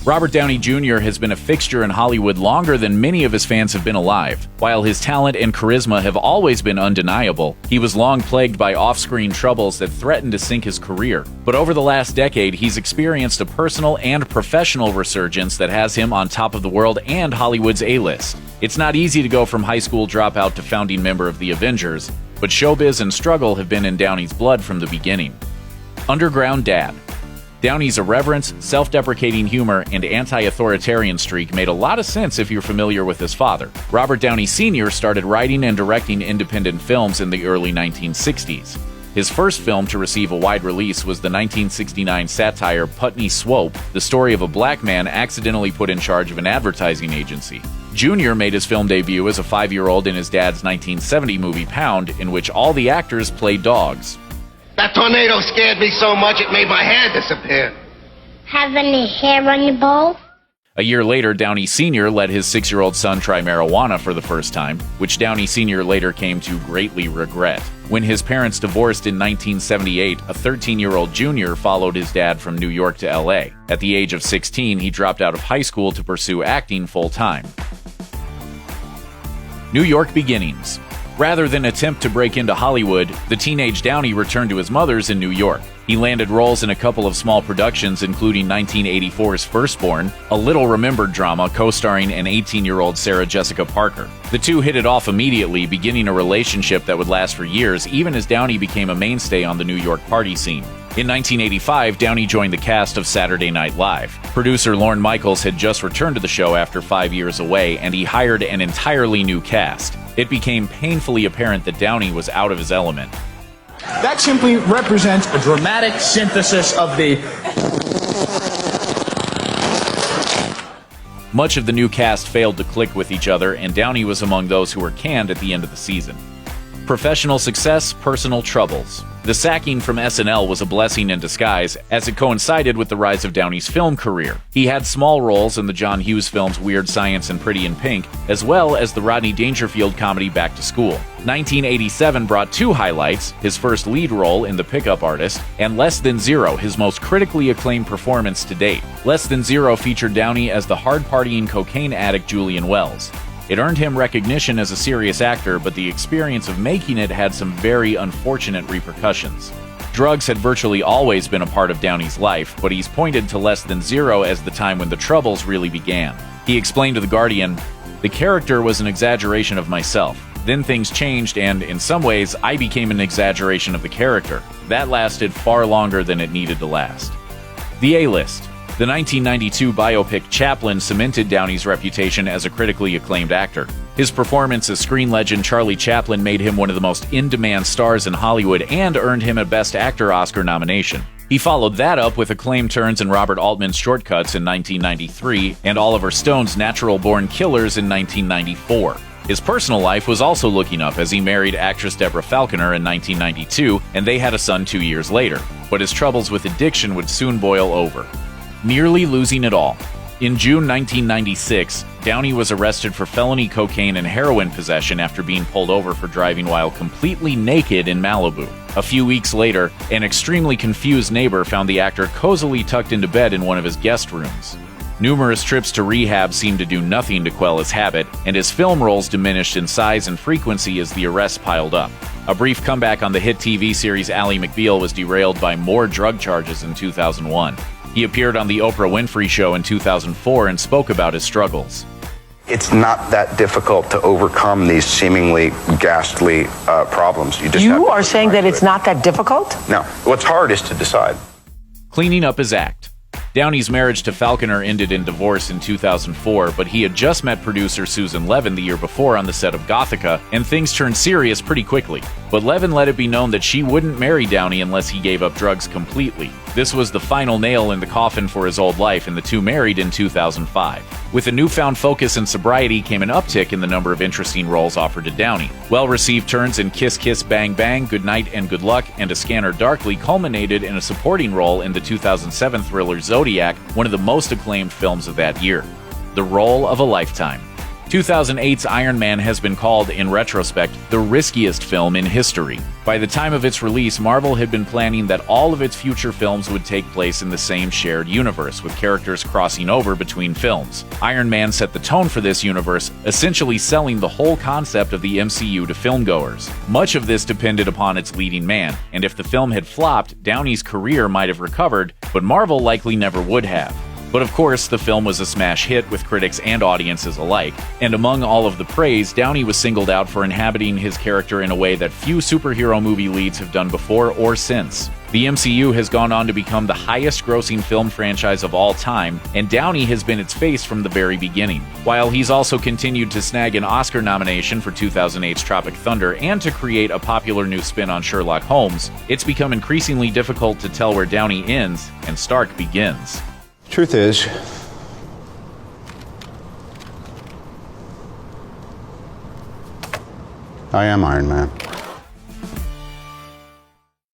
Robert Downey Jr. has been a fixture in Hollywood longer than many of his fans have been alive. While his talent and charisma have always been undeniable, he was long plagued by off-screen troubles that threatened to sink his career. But over the last decade, he's experienced a personal and professional resurgence that has him on top of the world and Hollywood's A-list. It's not easy to go from high school dropout to founding member of the Avengers, but showbiz and struggle have been in Downey's blood from the beginning. Underground Dad. Downey's irreverence, self-deprecating humor, and anti-authoritarian streak made a lot of sense if you're familiar with his father. Robert Downey Sr. started writing and directing independent films in the early 1960s. His first film to receive a wide release was the 1969 satire Putney Swope, the story of a black man accidentally put in charge of an advertising agency. Jr. made his film debut as a 5-year-old in his dad's 1970 movie Pound, in which all the actors played dogs. That tornado scared me so much it made my hair disappear. Have any hair on your bowl? A year later, Downey Sr. let his 6-year-old son try marijuana for the first time, which Downey Sr. later came to greatly regret. When his parents divorced in 1978, a 13-year-old Jr. followed his dad from New York to LA. At the age of 16, he dropped out of high school to pursue acting full-time. New York beginnings. Rather than attempt to break into Hollywood, the teenage Downey returned to his mother's in New York. He landed roles in a couple of small productions, including 1984's Firstborn, a little-remembered drama co-starring an 18-year-old Sarah Jessica Parker. The two hit it off immediately, beginning a relationship that would last for years, even as Downey became a mainstay on the New York party scene. In 1985, Downey joined the cast of Saturday Night Live. Producer Lorne Michaels had just returned to the show after 5 years away, and he hired an entirely new cast. It became painfully apparent that Downey was out of his element. That simply represents a dramatic synthesis of the... Much of the new cast failed to click with each other, and Downey was among those who were canned at the end of the season. Professional success, personal troubles. The sacking from SNL was a blessing in disguise, as it coincided with the rise of Downey's film career. He had small roles in the John Hughes films Weird Science and Pretty in Pink, as well as the Rodney Dangerfield comedy Back to School. 1987 brought two highlights: his first lead role in The Pickup Artist, and Less Than Zero, his most critically acclaimed performance to date. Less Than Zero featured Downey as the hard-partying cocaine addict Julian Wells. It earned him recognition as a serious actor, but the experience of making it had some very unfortunate repercussions. Drugs had virtually always been a part of Downey's life, but he's pointed to Less Than Zero as the time when the troubles really began. He explained to The Guardian, "The character was an exaggeration of myself. Then things changed, and in some ways, I became an exaggeration of the character. That lasted far longer than it needed to last." The A-list. The 1992 biopic Chaplin cemented Downey's reputation as a critically acclaimed actor. His performance as screen legend Charlie Chaplin made him one of the most in-demand stars in Hollywood and earned him a Best Actor Oscar nomination. He followed that up with acclaimed turns in Robert Altman's Shortcuts in 1993 and Oliver Stone's Natural Born Killers in 1994. His personal life was also looking up as he married actress Deborah Falconer in 1992, and they had a son 2 years later. But his troubles with addiction would soon boil over. Nearly losing it all. In June 1996, Downey was arrested for felony cocaine and heroin possession after being pulled over for driving while completely naked in Malibu. A few weeks later, an extremely confused neighbor found the actor cozily tucked into bed in one of his guest rooms. Numerous trips to rehab seemed to do nothing to quell his habit, and his film roles diminished in size and frequency as the arrests piled up. A brief comeback on the hit TV series Ally McBeal was derailed by more drug charges in 2001. He appeared on The Oprah Winfrey Show in 2004 and spoke about his struggles. It's not that difficult to overcome these seemingly ghastly problems. You are saying that it's not that difficult? No. What's hard is to decide. Cleaning up his act. Downey's marriage to Falconer ended in divorce in 2004, but he had just met producer Susan Levin the year before on the set of Gothica, and things turned serious pretty quickly. But Levin let it be known that she wouldn't marry Downey unless he gave up drugs completely. This was the final nail in the coffin for his old life, and the two married in 2005. With a newfound focus and sobriety came an uptick in the number of interesting roles offered to Downey. Well-received turns in Kiss Kiss Bang Bang, Good Night and Good Luck, and A Scanner Darkly culminated in a supporting role in the 2007 thriller Zodiac, one of the most acclaimed films of that year. The role of a lifetime. 2008's Iron Man has been called, in retrospect, the riskiest film in history. By the time of its release, Marvel had been planning that all of its future films would take place in the same shared universe, with characters crossing over between films. Iron Man set the tone for this universe, essentially selling the whole concept of the MCU to filmgoers. Much of this depended upon its leading man, and if the film had flopped, Downey's career might have recovered, but Marvel likely never would have. But of course, the film was a smash hit with critics and audiences alike, and among all of the praise, Downey was singled out for inhabiting his character in a way that few superhero movie leads have done before or since. The MCU has gone on to become the highest-grossing film franchise of all time, and Downey has been its face from the very beginning. While he's also continued to snag an Oscar nomination for 2008's Tropic Thunder and to create a popular new spin on Sherlock Holmes, it's become increasingly difficult to tell where Downey ends and Stark begins. Truth is, I am Iron Man.